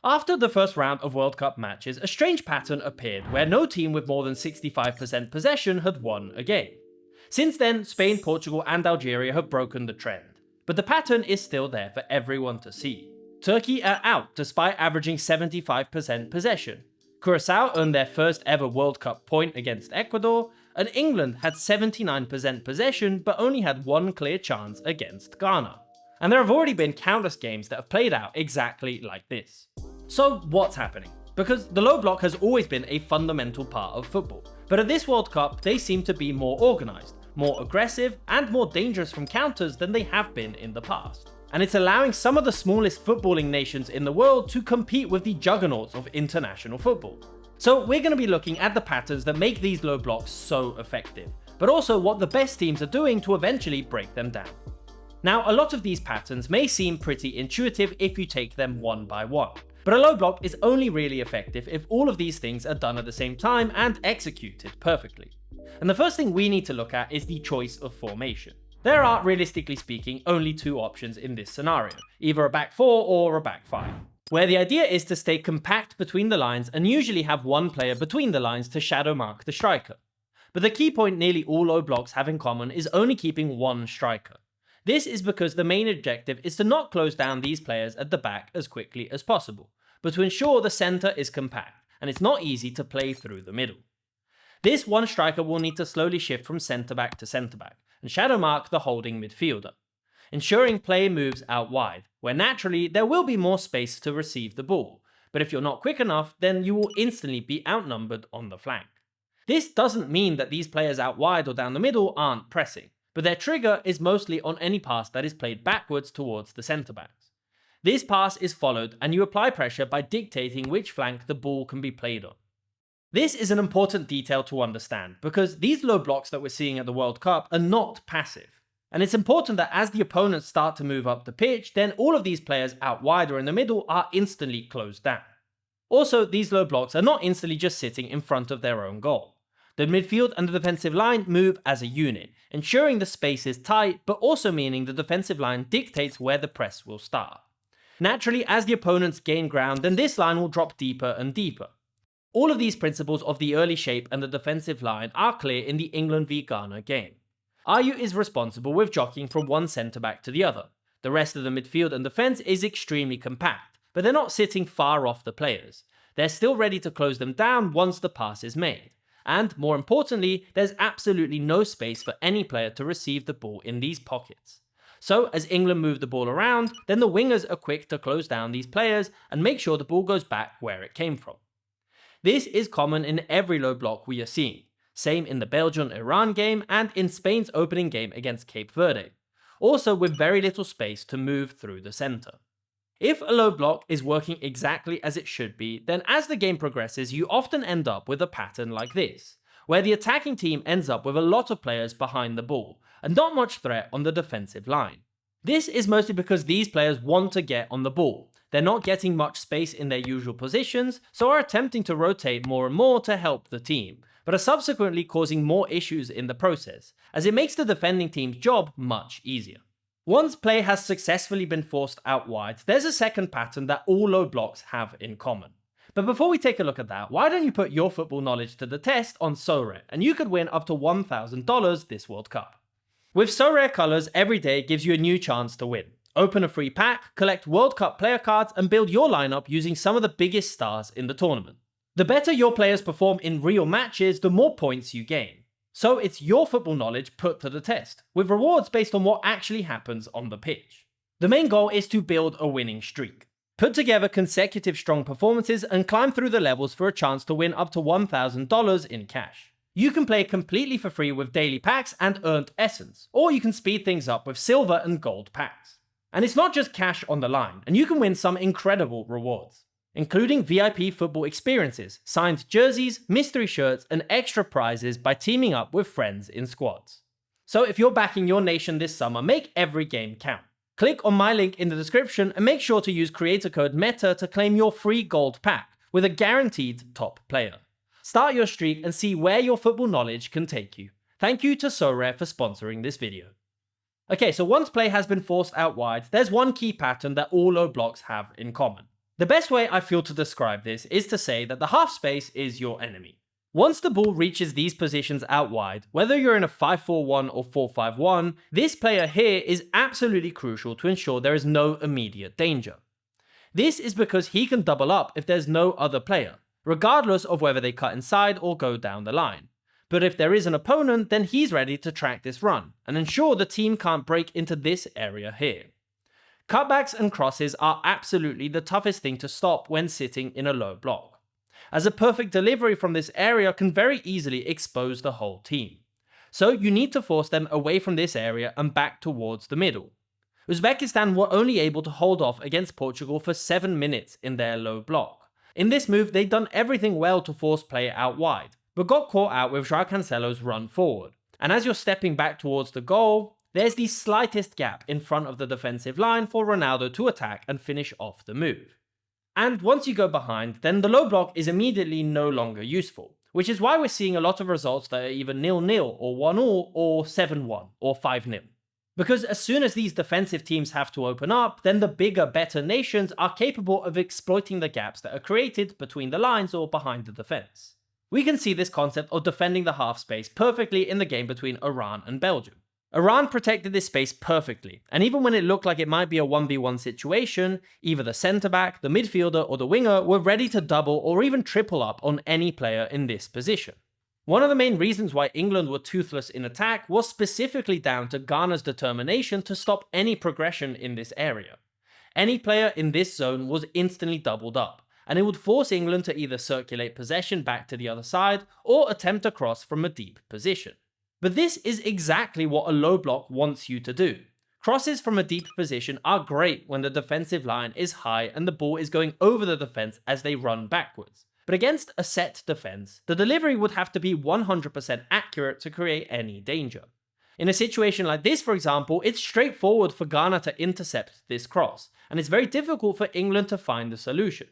After the first round of World Cup matches, a strange pattern appeared where no team with more than 65% possession had won a game. Since then, Spain, Portugal and Algeria have broken the trend, but the pattern is still there for everyone to see. Turkey are out despite averaging 75% possession. Curacao earned their first ever World Cup point against Ecuador, and England had 79% possession but only had one clear chance against Ghana. And there have already been countless games that have played out exactly like this. So what's happening? Because the low block has always been a fundamental part of football, but at this World Cup they seem to be more organised, more aggressive and more dangerous from counters than they have been in the past. And it's allowing some of the smallest footballing nations in the world to compete with the juggernauts of international football. So we're going to be looking at the patterns that make these low blocks so effective, but also what the best teams are doing to eventually break them down. Now, a lot of these patterns may seem pretty intuitive if you take them one by one, but a low block is only really effective if all of these things are done at the same time and executed perfectly. And the first thing we need to look at is the choice of formation. There are, realistically speaking, only two options in this scenario, either a back four or a back five, where the idea is to stay compact between the lines and usually have one player between the lines to shadow mark the striker. But the key point nearly all low blocks have in common is only keeping one striker. This is because the main objective is to not close down these players at the back as quickly as possible, but to ensure the centre is compact and it's not easy to play through the middle. This one striker will need to slowly shift from centre back to centre back and shadow mark the holding midfielder, ensuring play moves out wide, where naturally there will be more space to receive the ball, but if you're not quick enough, then you will instantly be outnumbered on the flank. This doesn't mean that these players out wide or down the middle aren't pressing, but their trigger is mostly on any pass that is played backwards towards the centre backs. This pass is followed and you apply pressure by dictating which flank the ball can be played on. This is an important detail to understand because these low blocks that we're seeing at the World Cup are not passive. And it's important that as the opponents start to move up the pitch, then all of these players out wide or in the middle are instantly closed down. Also, these low blocks are not instantly just sitting in front of their own goal. The midfield and the defensive line move as a unit, ensuring the space is tight, but also meaning the defensive line dictates where the press will start. Naturally, as the opponents gain ground, then this line will drop deeper and deeper. All of these principles of the early shape and the defensive line are clear in the England v Ghana game. Ayew is responsible with jockeying from one centre-back to the other. The rest of the midfield and defence is extremely compact, but they're not sitting far off the players. They're still ready to close them down once the pass is made. And, more importantly, there's absolutely no space for any player to receive the ball in these pockets. So, as England move the ball around, then the wingers are quick to close down these players and make sure the ball goes back where it came from. This is common in every low block we are seeing. Same in the Belgium-Iran game and in Spain's opening game against Cape Verde. Also with very little space to move through the centre. If a low block is working exactly as it should be, then as the game progresses you often end up with a pattern like this, where the attacking team ends up with a lot of players behind the ball, and not much threat on the defensive line. This is mostly because these players want to get on the ball. They're not getting much space in their usual positions, so are attempting to rotate more and more to help the team, but are subsequently causing more issues in the process, as it makes the defending team's job much easier. Once play has successfully been forced out wide, there's a second pattern that all low blocks have in common. But before we take a look at that, why don't you put your football knowledge to the test on SoRare, and you could win up to $1,000 this World Cup. With SoRare colours, every day gives you a new chance to win. Open a free pack, collect World Cup player cards, and build your lineup using some of the biggest stars in the tournament. The better your players perform in real matches, the more points you gain. So it's your football knowledge put to the test, with rewards based on what actually happens on the pitch. The main goal is to build a winning streak. Put together consecutive strong performances and climb through the levels for a chance to win up to $1,000 in cash. You can play completely for free with daily packs and earned essence, or you can speed things up with silver and gold packs. And it's not just cash on the line, and you can win some incredible rewards, including VIP football experiences, signed jerseys, mystery shirts, and extra prizes by teaming up with friends in squads. So if you're backing your nation this summer, make every game count. Click on my link in the description and make sure to use creator code META to claim your free gold pack with a guaranteed top player. Start your streak and see where your football knowledge can take you. Thank you to SoRare for sponsoring this video. Okay, so once play has been forced out wide, there's one key pattern that all low blocks have in common. The best way I feel to describe this is to say that the half space is your enemy. Once the ball reaches these positions out wide, whether you're in a 5-4-1 or 4-5-1, this player here is absolutely crucial to ensure there is no immediate danger. This is because he can double up if there's no other player, regardless of whether they cut inside or go down the line. But if there is an opponent, then he's ready to track this run, and ensure the team can't break into this area here. Cutbacks and crosses are absolutely the toughest thing to stop when sitting in a low block, as a perfect delivery from this area can very easily expose the whole team. So you need to force them away from this area and back towards the middle. Uzbekistan were only able to hold off against Portugal for 7 minutes in their low block. In this move, they'd done everything well to force play out wide, but got caught out with João Cancelo's run forward. And as you're stepping back towards the goal, there's the slightest gap in front of the defensive line for Ronaldo to attack and finish off the move. And once you go behind, then the low block is immediately no longer useful, which is why we're seeing a lot of results that are either 0-0 or 1-0 or 7-1 or 5-0. Because as soon as these defensive teams have to open up, then the bigger, better nations are capable of exploiting the gaps that are created between the lines or behind the defense. We can see this concept of defending the half space perfectly in the game between Iran and Belgium. Iran protected this space perfectly, and even when it looked like it might be a 1v1 situation, either the centre-back, the midfielder or the winger were ready to double or even triple up on any player in this position. One of the main reasons why England were toothless in attack was specifically down to Ghana's determination to stop any progression in this area. Any player in this zone was instantly doubled up, and it would force England to either circulate possession back to the other side or attempt a cross from a deep position. But this is exactly what a low block wants you to do. Crosses from a deep position are great when the defensive line is high and the ball is going over the defense as they run backwards. But against a set defense, the delivery would have to be 100% accurate to create any danger. In a situation like this, for example, it's straightforward for Ghana to intercept this cross, and it's very difficult for England to find the solution.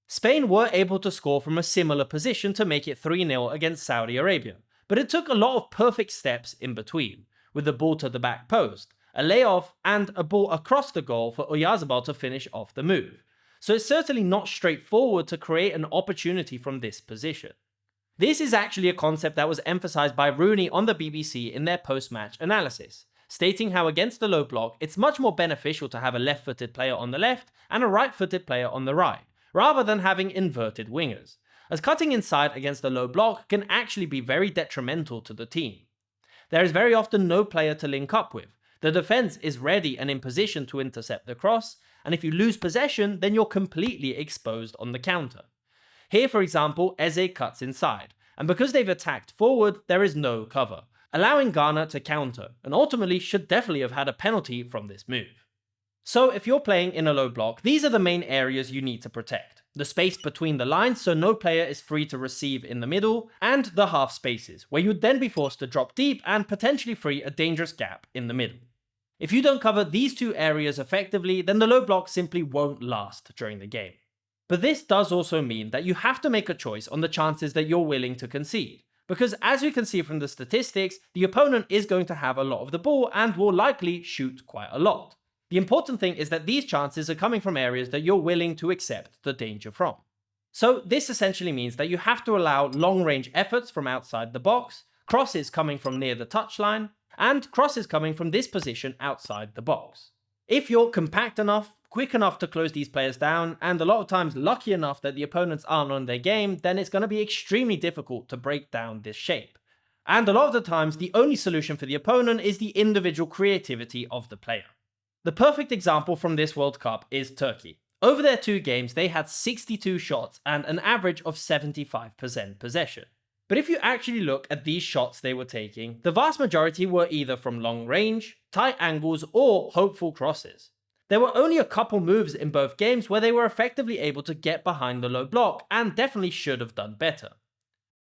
Spain were able to score from a similar position to make it 3-0 against Saudi Arabia, but it took a lot of perfect steps in between, with the ball to the back post, a layoff, and a ball across the goal for Oyarzabal to finish off the move. So it's certainly not straightforward to create an opportunity from this position. This is actually a concept that was emphasized by Rooney on the BBC in their post-match analysis, stating how against the low block, it's much more beneficial to have a left-footed player on the left and a right-footed player on the right, rather than having inverted wingers, as cutting inside against a low block can actually be very detrimental to the team. There is very often no player to link up with. The defense is ready and in position to intercept the cross, and if you lose possession, then you're completely exposed on the counter. Here, for example, Eze cuts inside, and because they've attacked forward, there is no cover, allowing Ghana to counter, and ultimately should definitely have had a penalty from this move. So if you're playing in a low block, these are the main areas you need to protect. The space between the lines so no player is free to receive in the middle, and the half spaces, where you'd then be forced to drop deep and potentially free a dangerous gap in the middle. If you don't cover these two areas effectively, then the low block simply won't last during the game. But this does also mean that you have to make a choice on the chances that you're willing to concede, because as we can see from the statistics, the opponent is going to have a lot of the ball and will likely shoot quite a lot. The important thing is that these chances are coming from areas that you're willing to accept the danger from. So this essentially means that you have to allow long-range efforts from outside the box, crosses coming from near the touchline, and crosses coming from this position outside the box. If you're compact enough, quick enough to close these players down, and a lot of times lucky enough that the opponents aren't on their game, then it's going to be extremely difficult to break down this shape. And a lot of the times, the only solution for the opponent is the individual creativity of the player. The perfect example from this World Cup is Turkey. Over their 2 games, they had 62 shots and an average of 75% possession. But if you actually look at these shots they were taking, the vast majority were either from long range, tight angles, or hopeful crosses. There were only a couple moves in both games where they were effectively able to get behind the low block and definitely should have done better.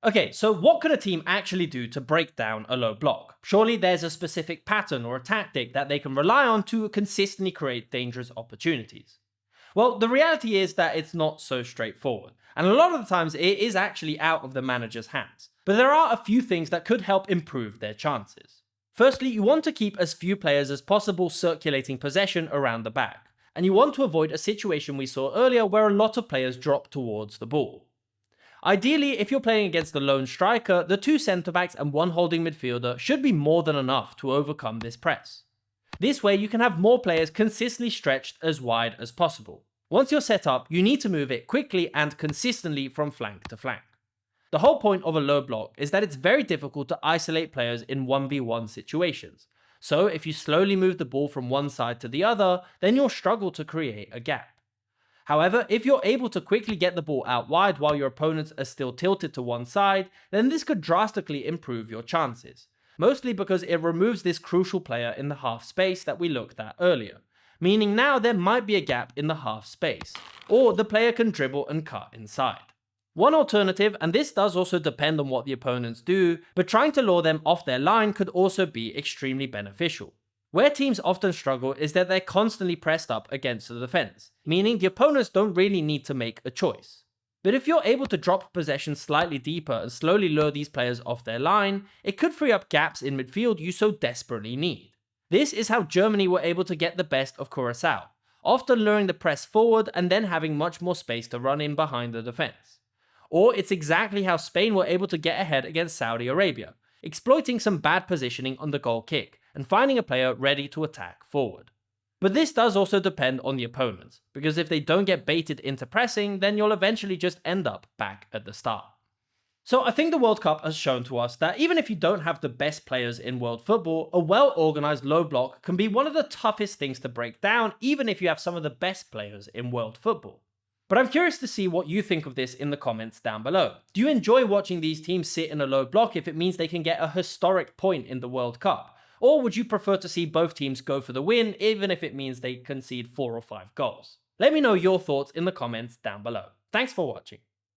Okay, so what could a team actually do to break down a low block? Surely there's a specific pattern or a tactic that they can rely on to consistently create dangerous opportunities. Well, the reality is that it's not so straightforward, and a lot of the times it is actually out of the manager's hands. But there are a few things that could help improve their chances. Firstly, you want to keep as few players as possible circulating possession around the back, and you want to avoid a situation we saw earlier where a lot of players drop towards the ball. Ideally, if you're playing against a lone striker, the 2 centre-backs and 1 holding midfielder should be more than enough to overcome this press. This way you can have more players consistently stretched as wide as possible. Once you're set up, you need to move it quickly and consistently from flank to flank. The whole point of a low block is that it's very difficult to isolate players in 1v1 situations. So if you slowly move the ball from one side to the other, then you'll struggle to create a gap. However, if you're able to quickly get the ball out wide while your opponents are still tilted to one side, then this could drastically improve your chances. Mostly because it removes this crucial player in the half space that we looked at earlier, meaning now there might be a gap in the half space, or the player can dribble and cut inside. One alternative, and this does also depend on what the opponents do, but trying to lure them off their line could also be extremely beneficial. Where teams often struggle is that they're constantly pressed up against the defense, meaning the opponents don't really need to make a choice. But if you're able to drop possession slightly deeper and slowly lure these players off their line, it could free up gaps in midfield you so desperately need. This is how Germany were able to get the best of Curaçao, often luring the press forward and then having much more space to run in behind the defense. Or it's exactly how Spain were able to get ahead against Saudi Arabia, exploiting some bad positioning on the goal kick and finding a player ready to attack forward. But this does also depend on the opponents, because if they don't get baited into pressing, then you'll eventually just end up back at the start. So I think the World Cup has shown to us that even if you don't have the best players in world football, a well-organised low block can be one of the toughest things to break down, even if you have some of the best players in world football. But I'm curious to see what you think of this in the comments down below. Do you enjoy watching these teams sit in a low block if it means they can get a historic point in the World Cup? Or would you prefer to see both teams go for the win, even if it means they concede 4 or 5 goals? Let me know your thoughts in the comments down below. Thanks for watching.